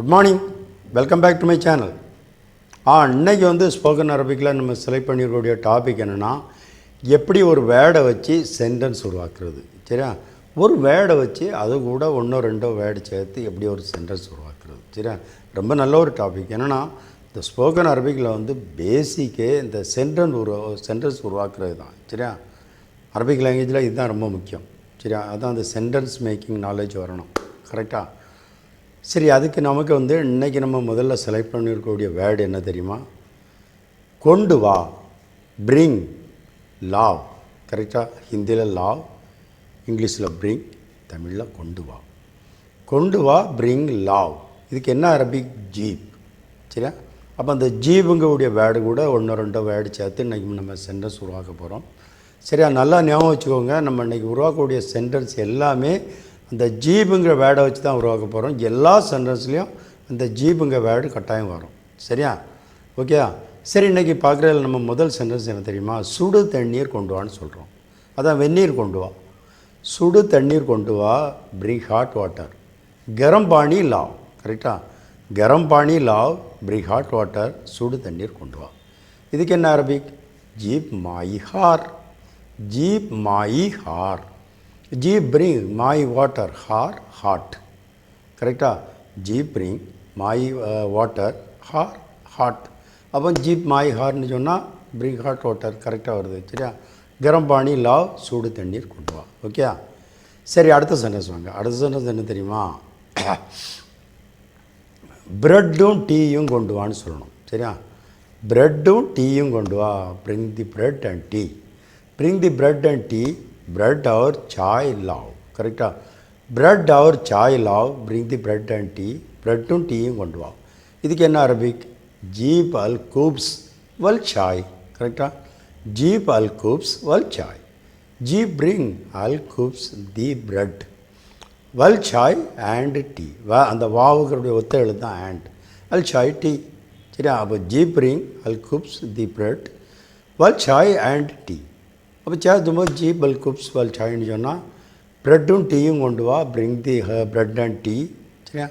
Good morning, welcome back to my channel. இன்றைக்கி வந்து spoken அரபிக்கில் நம்ம செலக்ட் பண்ணியிருக்கக்கூடிய டாபிக் என்னென்னா, எப்படி ஒரு வேர்டை வச்சு சென்டென்ஸ் உருவாக்குறது. சரியா, ஒரு வேர்டை வச்சு அது கூட ஒன்றோ ரெண்டோ வேர்டு சேர்த்து எப்படி ஒரு சென்டென்ஸ் உருவாக்குறது. சரியா, ரொம்ப நல்ல ஒரு டாபிக். என்னென்னா, இந்த ஸ்போக்கன் அரபிக்கில் வந்து பேசிக்கே இந்த சென்டென்ஸ் உருவாக்குறது தான். சரியா, அரபிக் லாங்குவேஜில் இதுதான் ரொம்ப முக்கியம். சரியா, அதுதான் அந்த சென்டென்ஸ் மேக்கிங் நாலேஜ் வரணும். கரெக்டாக? சரி, அதுக்கு நமக்கு வந்து இன்றைக்கி நம்ம முதல்ல செலக்ட் பண்ணியிருக்கக்கூடிய வேர்டு என்ன தெரியுமா? கொண்டு வா, பிரிங், லாவ். கரெக்டாக? ஹிந்தியில் லாவ், இங்கிலீஷில் பிரிங், தமிழில் கொண்டு வா. கொண்டு வா, பிரிங், லாவ். இதுக்கு என்ன அரபிக்? ஜீப். சரியா, அப்போ அந்த ஜீப்புங்களுடைய வேர்டு கூட ஒன்று ரெண்டோ வேர்டு சேர்த்து இன்றைக்கி நம்ம சென்டென்ஸ் உருவாக்க போகிறோம். சரியா, நல்லா ஞாபகம் வச்சுக்கோங்க. நம்ம இன்றைக்கி உருவாக்கக்கூடிய சென்டென்ஸ் எல்லாமே அந்த ஜீப்புங்கிற வேர்டை வச்சு தான் உருவாக்க போகிறோம். எல்லா சென்டென்ஸ்லேயும் அந்த ஜீப்புங்கிற வேர்டு கட்டாயம் வரும். சரியா, ஓகே. சரி, இன்றைக்கி பார்க்குறதுல நம்ம முதல் சென்டென்ஸ் என்ன தெரியுமா? சுடு தண்ணீர் கொண்டு வான்னு சொல்கிறோம். அதான் வெந்நீர் கொண்டு வா. சுடு தண்ணீர் கொண்டு வா, பிரிங் ஹாட் வாட்டர். கரம் பானி லாவ். கரெக்டாக? கரம் பானி லாவ், பிரிங் ஹாட் வாட்டர். சுடு தண்ணீர் கொண்டு வா. இதுக்கு என்ன அரபிக்? ஜீப் மாயி ஹார். ஜீப் மாயி ஹார். ஜீப் பிரிங் மாய் வாட்டர், ஹார் ஹாட். கரெக்டாக? ஜீப் பிரிங் மாய் வாட்டர், ஹார் ஹாட். அப்போ ஜீப் மாய் ஹார்னு சொன்னால் பிரிங் ஹாட் வாட்டர் கரெக்டாக வருது. சரியா, கரம் பானி லாவ், சூடு தண்ணீர் கொண்டு வா. ஓகே. சரி, அடுத்த சென்டென்ஸ் வாங்க. அடுத்த சென்டென்ஸ் என்ன தெரியுமா? ப்ரெட்டும் டீயும் கொண்டு வான்னு சொல்லணும். சரியா, ப்ரெட்டும் டீயும் கொண்டு வா. Bring the bread and tea. Bring the bread and tea. Bread और चाय लाओ. கரெக்டாக? பிரெட் और चाय लाओ, bring the bread and tea. பிரெட்டும் டீயும் கொண்டு வா. இதுக்கு என்ன அரபிக்? ஜீப் அல் கூப்ஸ் வல் சாய். கரெக்டாக? ஜீப் அல் கூப்ஸ் வல் சாய். ஜீப் பிரிங் அல் கூப்ஸ் தி பிரெட் வல் சாய் அண்ட் டீ. அந்த வாவுகளுடைய ஒத்த எழுத்து தான் அண்ட். Al Sai tea. சரியா, அப்போ ஜீப் பிரிங் அல் கூப்ஸ் தி பிரெட் வல் சாய் அண்ட் டீ. அப்போ சேர்த்தும்போது ஜீப் அல் குப்ஸ் வல் சாய்ன்னு சொன்னால் ப்ரெட்டும் டீயும் கொண்டு வா. Bring the bread and tea. சரியா,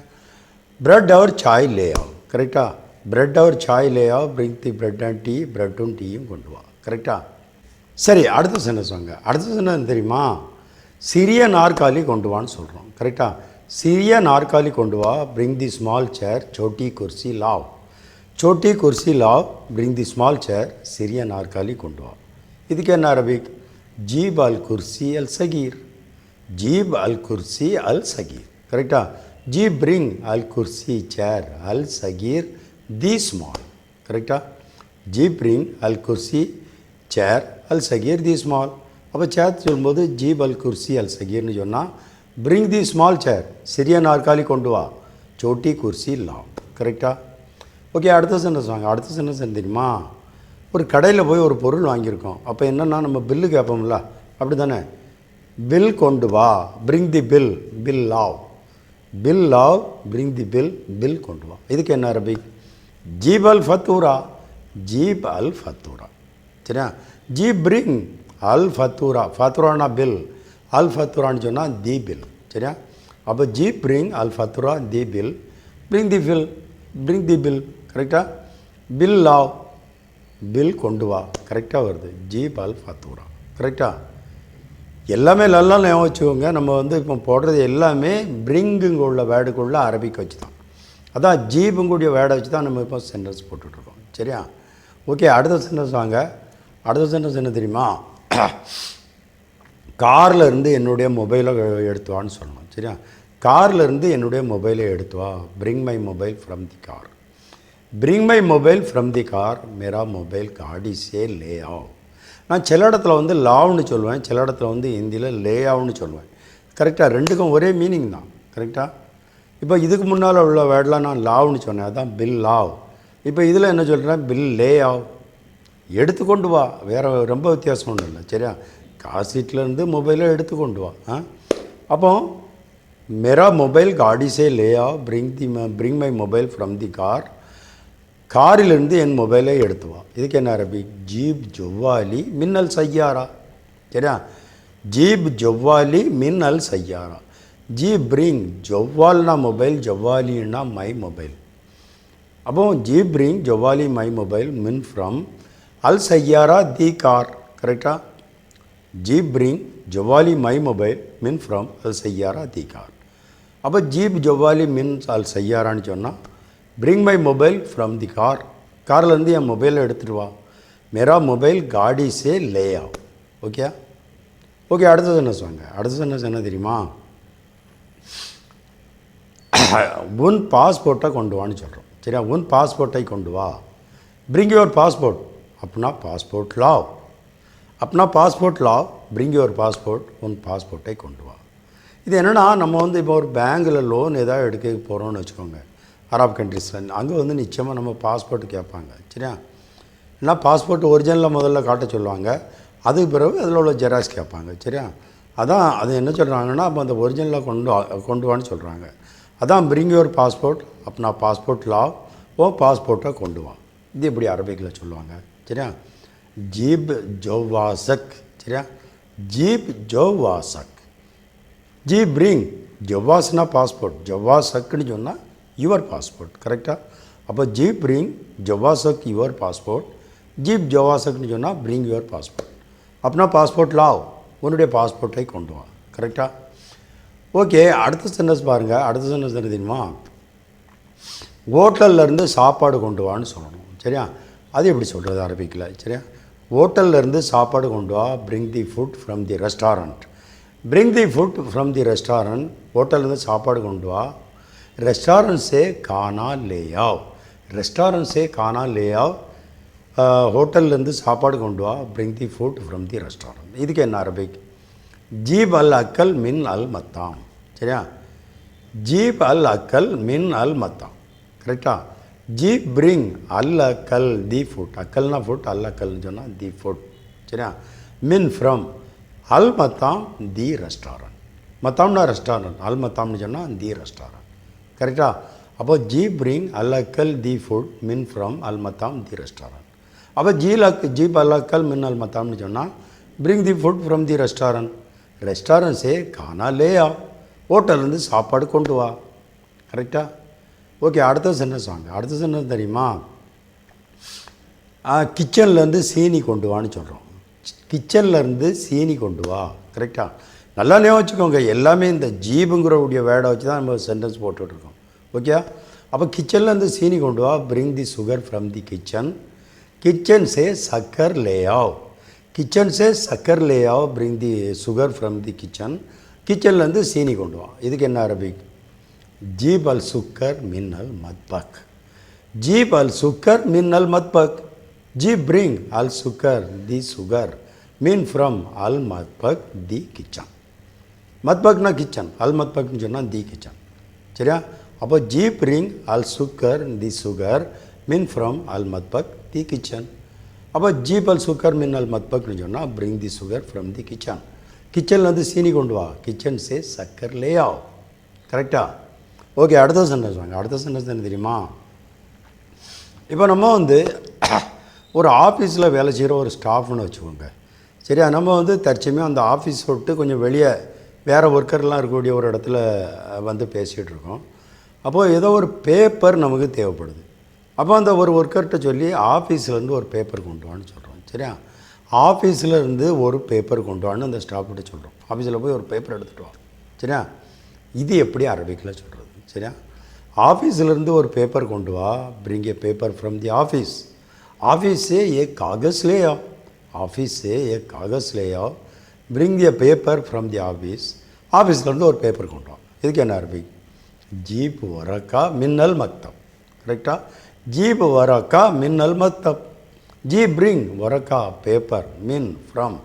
பிரெட் और சாய் லே ஆவ். கரெக்டாக? பிரெட் और சாய் லே ஆவ், bring the bread and tea. பிரெட்டும் டீயும் கொண்டு வா. கரெக்டாக? சரி, அடுத்த சென்டென்ஸ் வாங்க. அடுத்த சென்டென்ஸ் தெரியுமா? சிறிய நாற்காலி கொண்டு வான்னு சொல்கிறோம். கரெக்டாக? சிறிய நாற்காலி கொண்டு வா. பிரிங் தி ஸ்மால் சேர், சோட்டி குர்சி லாவ். சோட்டி குர்சி லாவ், பிரிங் தி ஸ்மால் சேர். சிறிய நாற்காலி கொண்டு வா. இதுக்கு என்ன அரபிக்? ஜீப் அல் குர்சி அல் சகீர். ஜீப் அல் குர்சி அல் சகீர். கரெக்டாக? ஜீப் பிரிங் அல் குர்சி சேர் அல் சகீர் தி ஸ்மால். கரெக்டாக? ஜீப் பிரிங் அல் குர்சி சேர் அல் சகீர் தி ஸ்மால். அப்போ சேர்த்து சொல்லும்போது ஜீப் அல் குர்சி அல் சகீர்னு சொன்னால் பிரிங் தி ஸ்மால் சேர், சிறிய நாற்காலி கொண்டு வா. சோட்டி குர்சி லாவ். கரெக்டாக? ஓகே, அடுத்த சென்டென்ஸ் வாங்க. அடுத்த சென்டென்ஸ் என்ன தெரியுமா? ஒரு கடையில் போய் ஒரு பொருள் வாங்கியிருக்கோம். அப்போ என்னென்னா நம்ம பில்லு கேட்போம்ல, அப்படி தானே? பில் கொண்டு வா. பிரிங் தி பில், பில் லாவ். பில் லாவ், பிரிங் தி பில். பில் கொண்டு வா. இதுக்கு என்ன அரபிக்? ஜீப் அல் ஃபத்தூரா. ஜீப் அல் ஃபத்தூரா. சரியா, ஜீப் பிரிங் அல் ஃபத்தூரா. ஃபத்தூரானா பில், அல் ஃபத்தூரான்னு சொன்னால் தி பில். சரியா, அப்போ ஜீப் பிரிங் அல் ஃபத்தூரா the bill. Bring the bill, bring the bill. கரெக்டாக? பில் லாவ், பில் கொண்டு வா. கரெக்டாக வருது. ஜீப் அல் ஃபத்தூரா. கரெக்டாக? எல்லாமே நல்லா ஞாபகம் வச்சுக்கோங்க. நம்ம வந்து இப்போ போடுறது எல்லாமே பிரிங்குங்க உள்ள வேர்டுக்குள்ள அரபிக் வச்சு தான். அதான் ஜீப்புங்களுடைய வேர்டை வச்சு தான் நம்ம இப்போ சென்டென்ஸ் போட்டுட்ருக்கோம். சரியா, ஓகே. அடுத்த சென்டென்ஸ் வாங்க. அடுத்த சென்டென்ஸ் என்ன தெரியுமா? காரில் இருந்து என்னுடைய மொபைலை எடுத்து வான்னு சொல்லணும். சரியா, காரில் இருந்து என்னுடைய மொபைலை எடுத்து வா. Bring my mobile from the car. Bring my mobile from the car. Mera mobile காடி சே லே ஆவ். நான் சில இடத்துல வந்து லாவ்னு சொல்லுவேன், சில இடத்துல வந்து ஹிந்தியில் லே ஆவ்னு சொல்லுவேன். கரெக்டாக? ரெண்டுக்கும் ஒரே மீனிங் தான். கரெக்டாக? இப்போ இதுக்கு முன்னால் உள்ள வேர்டெலாம் நான் லாவ்னு சொன்னேன், அதுதான் பில் லாவ். இப்போ இதில் என்ன சொல்கிறேன்? பில் லே ஆவ். எடுத்துக்கொண்டு வா. வேறு ரொம்ப வித்தியாசம் ஒன்றும் இல்லை. சரியா, கார் சீட்லேருந்து மொபைலை எடுத்துக்கொண்டு வா. அப்போ மேரா மொபைல் காடி சே லே ஆவ். Bring my mobile from the car. காரிலிருந்து என் மொபைலை எடுத்து வா. இதுக்கு என்ன அரபிக்? ஜீப் ஜொவ்வாலி மின்னல் சையாரா. சரியா, ஜீப் ஜொவ்வாலி மின்னல் சையாரா. ஜி பிரிங் ஜவ்வால்னா மொபைல், ஜவ்வாலின்னா மை மொபைல். அப்போ ஜி பிரிங் ஜவ்வாலி மை மொபைல் மின் ஃப்ரம் அல் சையாரா தி கார். கரெக்டாக? ஜி பிரிங் ஜவ்வாலி மை மொபைல் மின் ஃப்ரம் அல் சையாரா தி கார். அப்போ ஜீப் ஜவ்வாலி மீன்ஸ் அல் சையாரான்னு சொன்னால் bring my mobile from the car. கார்லேருந்து என் மொபைலை எடுத்துகிட்டு வா. மேரா மொபைல் காடி சே லே ஆவ். Okay okay. அடுத்த சென்டென்ஸ் வாங்க. அடுத்த சென்டென்ஸ் என்ன தெரியுமா? உன் பாஸ்போர்ட்டை கொண்டு வான்னு சொல்கிறோம். சரியா? உன் பாஸ்போர்ட்டை கொண்டு வா. Bring your passport. अपना पासपोर्ट लाओ. अपना पासपोर्ट लाओ. Bring your passport. உன் பாஸ்போர்ட்டை கொண்டு வா. இது என்னென்னா, நம்ம வந்து இப்போ ஒரு பேங்கில் லோன் ஏதாவது எடுக்க போகிறோன்னு வச்சுக்கோங்க, அரப் கண்ட்ரீஸில். அங்கே வந்து நிச்சயமாக நம்ம பாஸ்போர்ட் கேட்பாங்க. சரியா? ஏன்னா பாஸ்போர்ட் ஒரிஜினலில் முதல்ல காட்ட சொல்லுவாங்க, அதுக்கு பிறகு அதில் உள்ள ஜெராக்ஸ் கேட்பாங்க. சரியா? அதான் அது என்ன சொல்கிறாங்கன்னா, அப்போ அந்த ஒரிஜினலில் கொண்டு வான்னு சொல்கிறாங்க. அதான் பிரிங் யுவர் பாஸ்போர்ட். अपना பாஸ்போர்ட் லாவ். ஓ பாஸ்போர்ட்டை கொண்டு வா. இது எப்படி அரபிக்கில் சொல்லுவாங்க? சரியா? ஜீப் ஜோவாசக். சரியா? ஜீப் ஜோவாசக். ஜி பிரிங் ஜவ்வாஸ்னா பாஸ்போர்ட், ஜவ்வாசக்குன்னு சொன்னால் யுவர் பாஸ்போர்ட். கரெக்டாக? அப்போ ஜி பிரிங் ஜவ்வாசக் யுவர் பாஸ்போர்ட். ஜீப் ஜவ்வாசக்னு சொன்னால் பிரிங் யுவர் பாஸ்போர்ட். அப்படின்னா பாஸ்போர்ட் லாவ். உன்னுடைய பாஸ்போர்ட்டை கொண்டு வா. கரெக்டாக? ஓகே. அடுத்த சென்டென்ஸ் பாருங்கள். அடுத்த சென்டென்ஸ் என்ன தெரியுமா? ஹோட்டல்லேருந்து சாப்பாடு கொண்டு வான்னு சொல்லணும். சரியா? அது எப்படி சொல்கிறது அரபிக்கில்? சரியா? ஹோட்டல்லேருந்து சாப்பாடு கொண்டு வா. Bring the food from the restaurant. Bring the food from the restaurant. ஹோட்டல்லேருந்து சாப்பாடு கொண்டு வா. ரெஸ்டாரண்ட் சே கானா லே ஆவ். ரெஸ்டாரண்ட் சே கானா லே ஆவ். ஹோட்டல்லேருந்து சாப்பாடு கொண்டு வா. Bring the food from the restaurant. இதுக்கு என்ன அரபிக்? ஜீப் அல் அக்கல் மின் அல் மத்தாம். சரியா? ஜீப் அல் அக்கல் மின் அல் மத்தாம். கரெக்டாக? ஜீப் பிரிங் அல் அக்கல் தி ஃபுட். அக்கல்னா ஃபுட், அல் அக்கல்னு சொன்னால் தி ஃபுட். சரியா? மின் ஃப்ரம் அல் மத்தாம் தி ரெஸ்டாரண்ட். மத்தாம்னா ரெஸ்டாரண்ட், அல் மத்தாம்னு சொன்னால் தி ரெஸ்டாரண்ட். கரெக்டாக? அப்போ ஜீப் பிரிங் அல் அக்கல் தி ஃபுட் மின் ஃப்ரம் அல் மத்தாம் தி ரெஸ்டாரண்ட். அப்போ ஜீப் அல் அக்கல் மின் அல் மத்தாம்னு சொன்னால் bring the food from the restaurant. Restaurant சே கானா லே ஆவ். ஹோட்டல்லேருந்து சாப்பாடு கொண்டு வா. கரெக்டாக? ஓகே. அடுத்த சென்டென்ஸ் வாங்க. அடுத்த சென்டென்ஸ் தெரியுமா? கிச்சன்லேருந்து சீனி கொண்டு வான்னு சொல்கிறோம். கிச்சன்லேருந்து சீனி கொண்டு வா. கரெக்டாக? நல்லா ஞாபகம் வச்சுக்கோங்க. எல்லாமே இந்த ஜீபுங்கிற வேர்டை வச்சு தான் நம்ம சென்டென்ஸ் போட்டுட்ருக்கோம். ஓகே? அப்போ கிச்சன்லேருந்து சீனி கொண்டு வா. Bring the sugar from the kitchen. Kitchen சே சக்கர் லே ஆவ். கிச்சன் சே சக்கர் லே ஆவ். Bring the sugar from the kitchen. கிச்சன்லேருந்து சீனி கொண்டு வா. இதுக்கு என்ன அரபிக்? ஜீப் அல் சுக்கர் மின் அல் மத்பக். ஜீப் அல் சுக்கர் மின் அல் மத்பக். ஜீப் பிரிங் அல் சுக்கர் தி சுகர் மீன் ஃப்ரம் அல் மத்பக் தி கிச்சன். மத்பக்னா கிச்சன், அல் மத்பக்னு சொன்னால் தி கிச்சன். சரியா? அப்போ ஜீப் பிரிங் அல் சுக்கர் தி சுகர் மீன் ஃப்ரம் அல் மத்பக் தி கிச்சன். அப்போ ஜீப் அல் சுக்கர் மின் அல் மத்பக்னு சொன்னால் bring the sugar from the kitchen. கிச்சன்லேருந்து சீனி கொண்டு வா. கிச்சன் சே சக்கர் லே ஆவ். கரெக்டாக? ஓகே. அடுத்த சென்டென்ஸ் வாங்க. அடுத்த சென்டென்ஸ் என்ன தெரியுமா? இப்போ நம்ம வந்து ஒரு ஆஃபீஸில் வேலை செய்கிற ஒரு ஸ்டாஃப்னு வச்சுக்கோங்க. சரியா? நம்ம வந்து தற்சமயம் அந்த ஆஃபீஸ் விட்டு கொஞ்சம் வெளியே வேறு ஒர்க்கர்லாம் இருக்கக்கூடிய ஒரு இடத்துல வந்து பேசிகிட்டு இருக்கோம். அப்போது ஏதோ ஒரு பேப்பர் நமக்கு தேவைப்படுது. அப்போ அந்த ஒரு ஒர்க்கர்கிட்ட சொல்லி ஆஃபீஸ்லேருந்து ஒரு பேப்பர் கொண்டு வான்னு சொல்கிறோம். சரியா? ஆஃபீஸில் ஒரு பேப்பர் கொண்டு வான்னு அந்த ஸ்டாஃப்கிட்ட சொல்கிறோம். ஆஃபீஸில் போய் ஒரு பேப்பர் எடுத்துகிட்டு வா. சரியா? இது எப்படி அரபிக்கில் சொல்கிறது? சரியா? ஆஃபீஸிலேருந்து ஒரு பேப்பர் கொண்டு வா. Bring a paper from the office. Office से एक कागज़ ले आओ. ऑफिस से एक कागज़ ले आओ. Bring the paper from the office. ஆஃபீஸ்லேருந்து ஒரு பேப்பர் கொண்டு வா. இதுக்கு என்ன அரபிக்? ஜீப் வரக்கா மின்னல் மக்தப். கரெக்டாக? ஜீப் வரக்கா மின்னல் மக்தப். ஜீப் பிரிங் வரக்கா பேப்பர் மின் ஃப்ரம்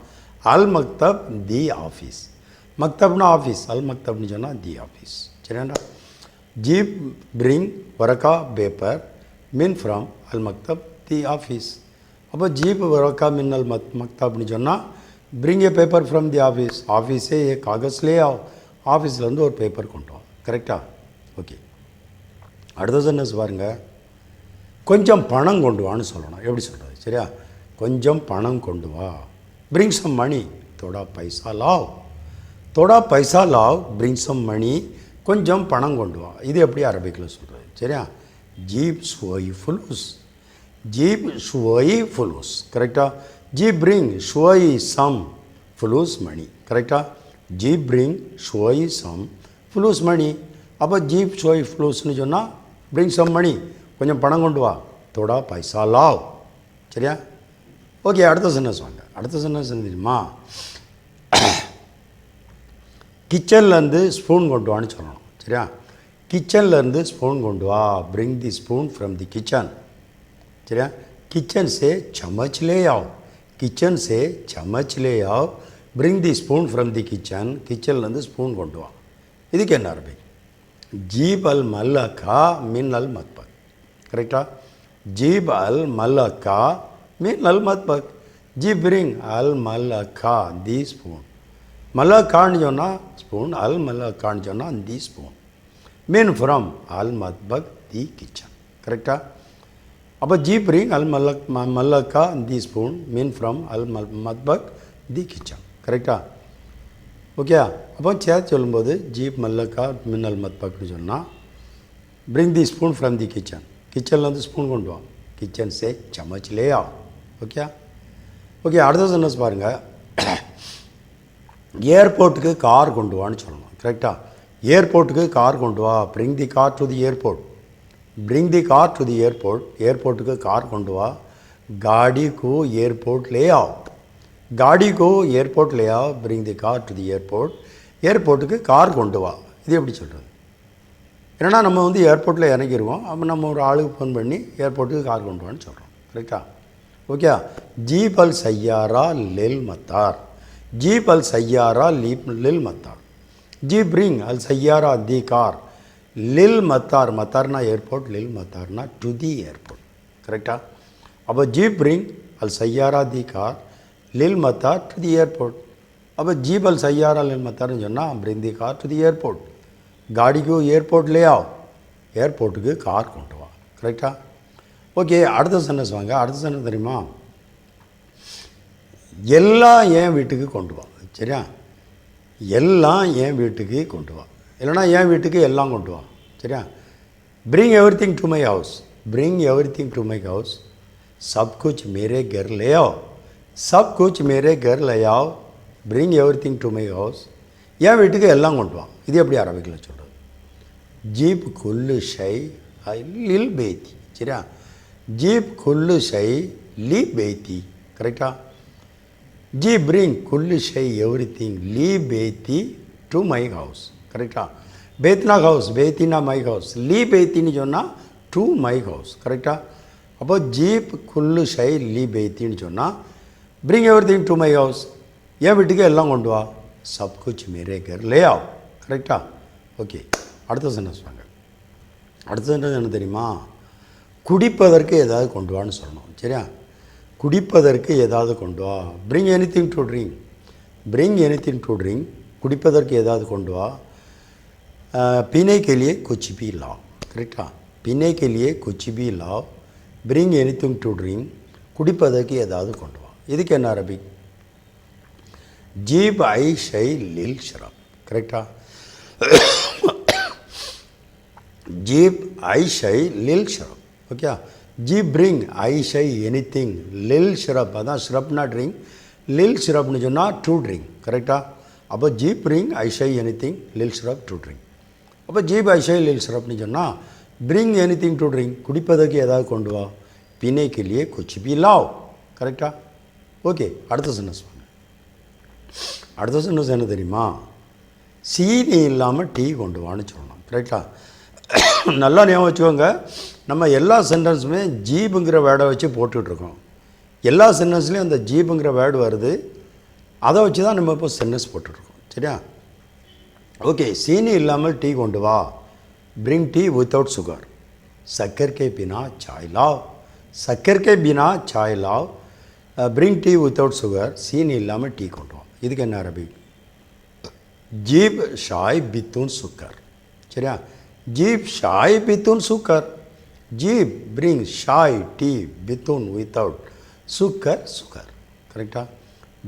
அல் மக்தப் தி ஆஃபீஸ். மக்தப்னா ஆஃபீஸ், அல் மக்தப்னு சொன்னால் தி ஆஃபீஸ். சரியாண்டா? ஜீப் பிரிங் வரக்கா பேப்பர் மின் ஃப்ரம் அல் மக்தப் தி ஆஃபீஸ். அப்போ ஜீப் வரக்கா மின் அல் மக்தப்னு சொன்னால் bring a paper from the office. ஆஃபீஸே ஏ காகஸ்லே ஆவ். ஆஃபீஸ்லேருந்து ஒரு பேப்பர் கொண்டு வா. கரெக்டாக? ஓகே. அடுத்த சென்டென்ஸ் பாருங்கள். கொஞ்சம் பணம் கொண்டு வான்னு சொல்லணும். எப்படி சொல்கிறது? சரியா? கொஞ்சம் பணம் கொண்டு வா. Bring some money. தோடா பைசா லாவ். தோடா பைசா லாவ் பிரிங் சம் மணி, கொஞ்சம் பணம் கொண்டு வா. இது எப்படி அரபிக்கில் சொல்கிறது? சரியா? ஜீப் ஷுவை ஃபுலூஸ், ஜீப் ஷுவை ஃபுலூஸ். கரெக்டாக? ஜீப் பிரிங் ஷுவை சம் ஃபுலூஸ் மணி. கரெக்டாக? ஜீப் பிரிங் ஷுவை சம் ஃபுலூஸ் மணி. அப்போ ஜீப் ஷுவை ஃபுலூஸ்னு சொன்னால் பிரிங் சம் மணி, கொஞ்சம் பணம் கொண்டு வா. தோடா பைசா லாவ். சரியா? ஓகே, அடுத்த சென்டென்ஸ் வாங்க. அடுத்த சென்டென்ஸ் என்ன தெரியுமா? கிச்சன்லேருந்து ஸ்பூன் கொண்டு வான்னு சொல்லணும். சரியா? கிச்சன்லேருந்து ஸ்பூன் கொண்டு வா. Bring the spoon from the kitchen. சரியா? கிச்சன் சே சமச் லே ஆவ், கிச்சன் சே சமச் லே ஆவ். Bring the spoon from the kitchen, கிச்சன்லேருந்து ஸ்பூன் கொண்டு வா. இதுக்கு என்ன அரபி? ஜீப் அல் மல்லக்கா மின் அல் மத்பக். கரெக்டாக? ஜீப் அல் மல்லக்கா மின் அல் மத்பக். ஜீப் பிரிங் அல் மல்லக்கா தி ஸ்பூன். மல்லக்கான்னு சொன்னால் ஸ்பூன், அல் மல்லக்கான்னு சொன்னால் தி ஸ்பூன். மீன் ஃப்ரம் அல் மத்பக் தி கிச்சன். கரெக்டாக? அப்போ ஜீப் பிரிங் அல் மல்லக்கா தி ஸ்பூன், மீன் ஃப்ரம் அல் மத்பக் தி கிச்சன். கரெக்டாக? ஓகே. அப்போ சேர்த்து சொல்லும்போது ஜீப் மல்லக்கா மின் அல் மத்பக்னு சொன்னால் bring the spoon from the kitchen, கிச்சன்லேருந்து ஸ்பூன் கொண்டு வா. கிச்சன் சே சமச் லே ஆவ். ஓகே. ஓகே, அடுத்த சென்டென்ஸ் பாருங்கள். ஏர்போர்ட்டுக்கு கார் கொண்டு வான்னு சொல்லணும். கரெக்டாக? ஏர்போர்ட்டுக்கு கார் கொண்டு வா. Bring the car to the airport, bring the car to the airport. ஏர்போர்ட்டுக்கு கார் கொண்டு வா. गाड़ी को एयरपोर्ट ले आओ, गाड़ी को एयरपोर्ट ले आओ. Bring the car to the airport. ஏர்போர்ட்டுக்கு கார் கொண்டு வா. இது எப்படி சொல்கிறது? ஏன்னா நம்ம வந்து ஏர்போர்ட்டில் இறங்கிடுவோம். அப்போ நம்ம ஒரு ஆளுக்கு ஃபோன் பண்ணி ஏர்போர்ட்டுக்கு கார் கொண்டு வான்னு சொல்கிறோம். கரெக்டாக? ஓகே. ஜீப் அல் சையாரா லில் மத்தார், जीप अल सैयारा लिल मतार. जीप ब्रिंग अल सैयारा दी कार लिल मतार. मतारना एयरपोर्ट, लिल मतारना टू दी एयरपोर्ट. करेक्टा? अब जीप ब्रिंग अल सैयारा दी कार लिल मतार टू दी एयरपोर्ट. अब जीप अल सैयारा लिल मतार जो ना bring the car to the airport. गाड़ी को एयरपोर्ट ले आओ, एयरपोर्ट के कार கொண்டு வா. கரெக்டா? ஓகே, அடுத்த சென்டென்ஸ் வாங்க. அடுத்த சென்டென்ஸ் தெரியுமா? எல்லாம் என் வீட்டுக்கு கொண்டு வா. சரியா? எல்லாம் என் வீட்டுக்கு கொண்டு வா, இல்லைனா என் வீட்டுக்கு எல்லாம் கொண்டு வா. சரியா? Bring everything to my house, bring everything to my house. சப் குச் மேரே கர் ले आओ, சப் குச் மேரே கர் ले आओ. Bring everything to my house. என் வீட்டுக்கு எல்லாம் கொண்டு வா. இது எப்படி அரபிக்கில் சொல்கிறது? ஜீப் குல்லு ஷை ஐ லில் பேத்தி. சரியா? ஜீப் குல்லு ஷை லி பேத்தி. கரெக்டா? जी ब्रिंग कुल शे एवरीथिंग ली बेती टू मई हाउस. करेक्टा? बेतना हाउस, बेतीना मई हाउस. ली बेतीनी जो ना टू मई हाउस. करेक्टा? अब जीप कुल शे ली बेतीनी जो ना bring everything to my house. यह வீட்டுக்கு எல்லாம் கொண்டு வா. सब कुछ मेरे घर ले आओ. கரெக்டா? ஓகே, அடுத்த சென்டென்ஸ் வாங்க. அடுத்த சென்டென்ஸ் என்ன தெரியுமா? குடிப்பதற்கு ஏதாவது கொண்டு வான்னு சொல்லணும். சரியா? குடிப்பதற்கு ஏதாவது கொண்டு வா. Bring anything to drink, bring anything to drink. குடிப்பதற்கு ஏதாவது கொண்டு வா. पीने के लिए कुछ भी लाओ. करेक्टा? पीने के लिए कुछ भी लाओ. Bring anything to drink. குடிப்பதற்கு ஏதாவது கொண்டு வா. இதுக்கு என்ன அரபி? ஜீப் ஐ ஷை லில் ஷரப். கரெக்டா? ஜீப் ஐ ஷை லில் ஷரப். ஓகே. जीप ब्रिंग आई शை एनीथिंग लिल शरब. அதான் ஷரப்னா ட்ரிங்க், லில் ஷரப்னு சொன்னால் டு ட்ரிங்க். கரெக்டாக? அப்போ ஜீப் பிரிங் ஐ ஷை எனிதிங் லில் ஷரப் டு ட்ரிங்க். அப்போ ஜீப் ஐ ஷை லில் ஷரப்னு சொன்னால் பிரிங் எனிதிங் டு ட்ரிங்க். குடிப்பதற்கு ஏதாவது கொண்டு வா. पीने के लिए कुछ भी लाओ. கரெக்டாக? ஓகே, அடுத்த சென்டென்ஸ் வாங்க. அடுத்த சென்டென்ஸ் என்ன தெரியுமா? சீனி இல்லாமல் டீ கொண்டு வான்னு சொல்லணும். கரெக்டாக? நல்லா ஞாபகம் வச்சுக்கோங்க. நம்ம எல்லா சென்டென்ஸுமே ஜீபுங்கிற வேர்டை வச்சு போட்டுட்ருக்கோம். எல்லா சென்டென்ஸ்லேயும் அந்த ஜீபுங்கிற வேர்டு வருது. அதை வச்சு தான் நம்ம இப்போ சென்டென்ஸ் போட்டுட்ருக்கோம். சரியா? ஓகே, சீனி இல்லாமல் டீ கொண்டு வா. Bring tea without sugar. சக்கர் கே பினா சாய் லாவ், சக்கர் கே பினா சாய் லாவ். Bring tea without sugar. சீனி இல்லாமல் டீ கொண்டு வா. இதுக்கு என்ன அரபி? ஜீப் ஷாய் பித்தூன் சுக்கர். சரியா? जीप शाय बितून सुकर. जीप ब्रिंग शाय टी बितून विदाउट सुकर सुकर. करेक्टा?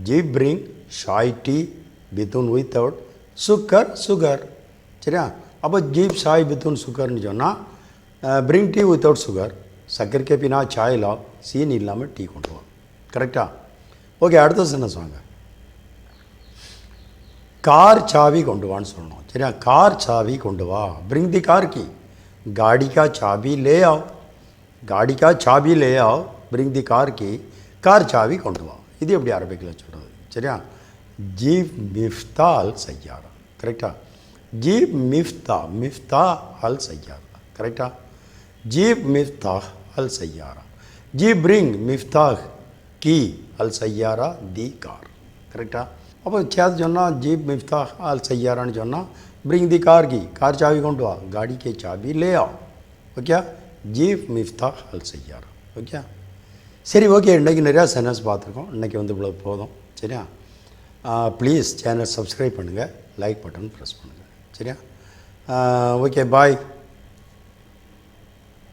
जीप ब्रिंग शाय टी बितून विदाउट சுகர் சரியா. அப்போ give சாய் between சுகர்னு சொன்னால் bring tea without சுகர், சக்கரை கேப்பினா சாயில் சீனி இல்லாமல் டீ கொண்டு வா. கரெக்டா? ஓகே, அடுத்த சென்டென்ஸ் வாங்க. கார் சாவி கொண்டு வான்னு சொல்லணும். சரியா, கார் சாவி கொண்டு வா. bring தி கார் की, गाड़ी का चाबी ले आओ, गाड़ी का चाबी ले आओ, bring தி கார் की, கார் சாவி கொண்டு வா. இது எப்படி அரபிக்கில் சொல்கிறது? சரியா, ஜீவ் மிஃப்தா அல் சையாரா. கரெக்டா? ஜீப் மிஃப்தா அல் சையாரா. கரெக்டா? ஜீப் மிஃப்தா அல் சையாரா. ஜீப் பிரிங் மிஃப்தா கீ அல் சையாரா தி கார். கரெக்டா? அப்போ சேர்த்து சொன்னால் ஜீப் மிஃப்தா அல் சையாரான்னு சொன்னால் bring the car key, car சாவி கொண்டு வா, காடி கே சாவி லே ஆ. ஓகே, ஜீப் மிஃப்தா அல் சையாரா. ஓகே, சரி. ஓகே, இன்றைக்கி நிறையா சென்டென்ஸ் பார்த்துருக்கோம். இன்றைக்கி வந்து இவ்வளோ போதும். சரியா, ப்ளீஸ் சேனல் சப்ஸ்கிரைப் பண்ணுங்கள், லைக் பட்டன் ப்ரெஸ் பண்ணுங்கள். சரியா, ஓகே, பாய்.